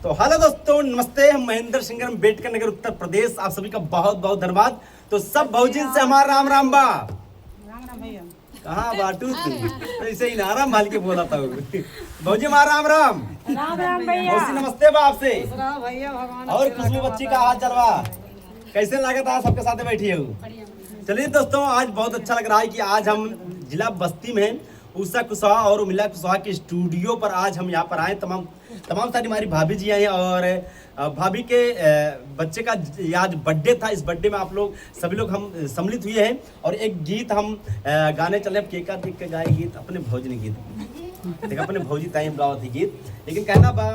तो हेलो दोस्तों, नमस्ते। हम महेंद्र सिंह, अम्बेडकर नगर, उत्तर प्रदेश। आप सभी का बहुत बहुत धन्यवाद। तो सब भौजिन से हमारा राम राम बा। राम राम भैया। कहाँ बाटू तो ऐसे ही नाराम भाल के बोला था भौजी हमारा राम राम। राम राम भैया। मौसी नमस्ते बा आपसे। भैया भगवान और खुशबू बच्ची का हाथ चलवा कैसे लगा था सबके साथ बैठी है। चलिए दोस्तों, आज बहुत अच्छा लग रहा है कि आज हम जिला बस्ती में उषा कुशवाहा और उर्मिला कुशवाहा के स्टूडियो पर आज हम यहाँ पर आए। तमाम सारी हमारी भाभी जी आई हैं और भाभी के बच्चे का आज बर्थडे था। इस बर्थडे में आप लोग सभी लोग हम सम्मिलित हुए हैं और एक गीत हम गाने चले। अब केका देख के गाए गीत अपने भौजी ने गीत देख अपने भौजी ताई बुलावा थी गीत, लेकिन कहना बा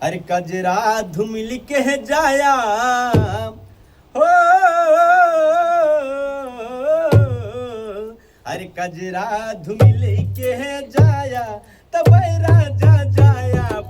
अरे कजरा धुमिल के जाया हो, अरे कजरा धुमिल के जाया तब राजा जाया